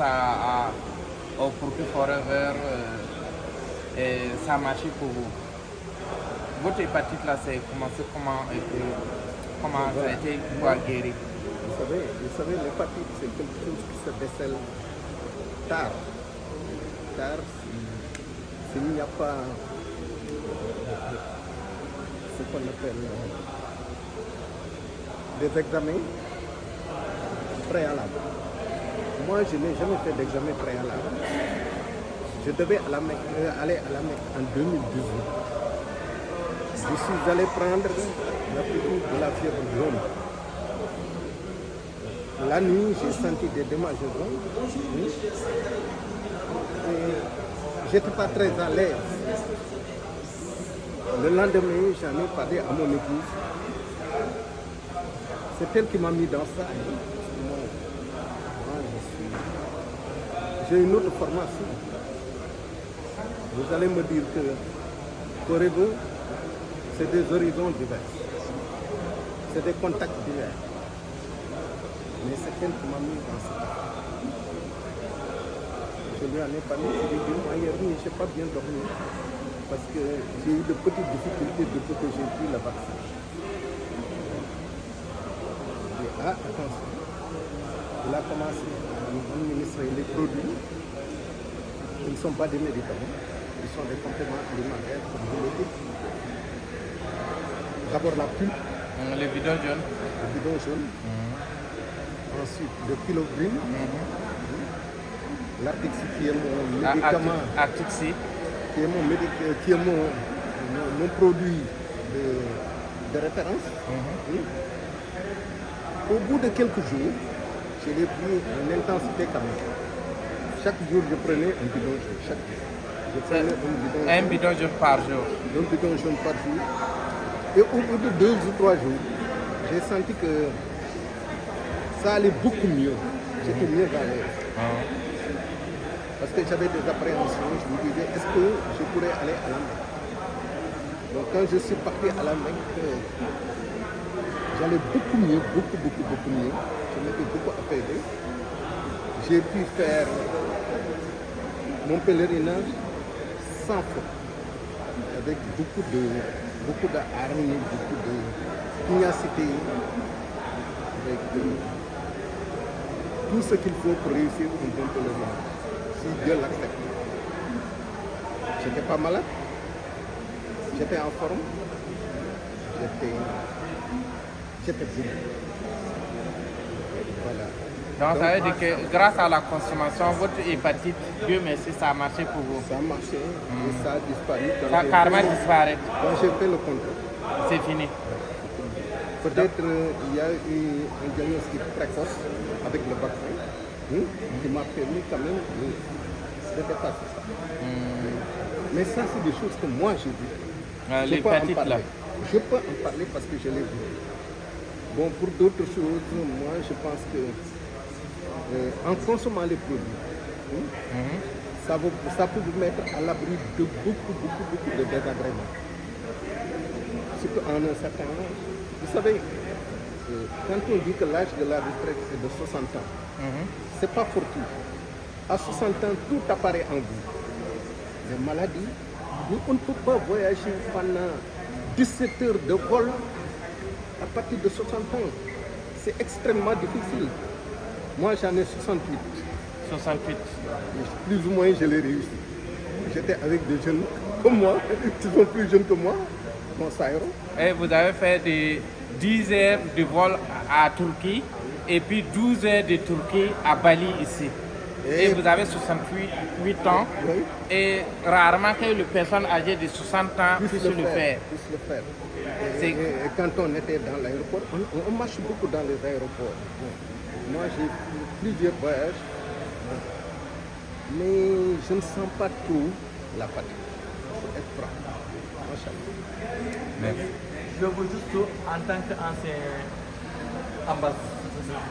Au Purple Forever et ça a marché pour vous. Votre hépatite là, c'est commencé comment et puis comment ça a été pour guérir? Vous savez, l'hépatite, c'est quelque chose qui se décèle tard. Tard, s'il n'y a pas ce qu'on appelle des examens préalables. Moi, je n'ai jamais fait d'examen préalable. Je devais aller à la Mecque en 2018. Je suis allé prendre la piqûre de la fièvre jaune. La nuit, j'ai senti des dommages jaunes. Et je n'étais pas très à l'aise. Le lendemain, j'en ai parlé à mon épouse. C'est elle qui m'a mis dans ça. J'ai une autre formation. Vous allez me dire que Forever, c'est des horizons divers. C'est des contacts divers. Mais c'est elle qui m'a mis dans ça. Je lui en ai parlé, je lui ai dit, moi hier nuit, je n'ai pas bien dormi. Parce que j'ai eu de petites difficultés depuis que j'ai pris le vaccin. Je dis, attention. Il a commencé à nous administrer les produits qui ne sont pas des médicaments, ils sont des compléments alimentaires, comme vous le dites. D'abord la pulpe. Le bidon jaune. Le bidon jaune. Ensuite, le Kilogreen. L'Artixi qui est mon médicament. Artixi. Qui est mon produit de référence. Au bout de quelques jours, je l'ai pris en intensité quand même. Chaque jour, je prenais un bidon jaune. Chaque jour. Je prenais un bidon jaune par jour. Un bidon jaune par jour. Et au bout de 2 ou 3 jours, j'ai senti que ça allait beaucoup mieux. J'étais mieux dans l'air. Parce que j'avais des appréhensions. Je me disais, est-ce que je pourrais aller à la Mecque? Donc quand je suis parti à la Mecque, j'allais beaucoup mieux, beaucoup mieux. Je m'étais beaucoup apaisé. J'ai pu faire mon pèlerinage sans faute, avec beaucoup d'harmonie, beaucoup de pugnacité, avec tout ce qu'il faut pour réussir un bon pèlerinage, si Dieu l'accepte. Je n'étais pas malade, j'étais en forme, j'étais bien. Voilà. Donc ça veut dire que grâce à la consommation, votre hépatite, Dieu merci, ça a marché pour vous. Ça a marché et ça a disparu. Ça a carrément disparu. Quand j'ai fait le contrôle. C'est fini. Peut-être il y a eu un diagnostic précoce avec le vaccin qui m'a permis quand même de dépasser ça. Mais ça, c'est des choses que moi j'ai vues. L'hépatite là. Je peux en parler parce que je l'ai vu. Bon, pour d'autres choses, moi je pense que en consommant les produits, ça peut vous mettre à l'abri de beaucoup de désagréments. Surtout en un certain âge. Vous savez, quand on dit que l'âge de la retraite est de 60 ans, c'est pas fortuit. À 60 ans, tout apparaît en vous. Les maladies, on ne peut pas voyager pendant 17 heures de vol à partir de 60 ans. C'est extrêmement difficile. Moi, j'en ai 68. 68. Plus ou moins, je l'ai réussi. J'étais avec des jeunes comme moi, qui sont plus jeunes que moi. Bon, ça ira. Et vous avez fait 10 heures de vol à Turquie et puis 12 heures de Turquie à Bali ici. Et vous avez 68 ans. Oui. Et rarement que les personnes âgées de 60 ans puissent le faire. Et quand on était dans l'aéroport, on marche beaucoup dans les aéroports. Moi, j'ai fait plusieurs voyages, mais je ne sens pas trop la fatigue. Pour être franc. Merci. Je veux juste, en tant qu'ancien ambassadeur,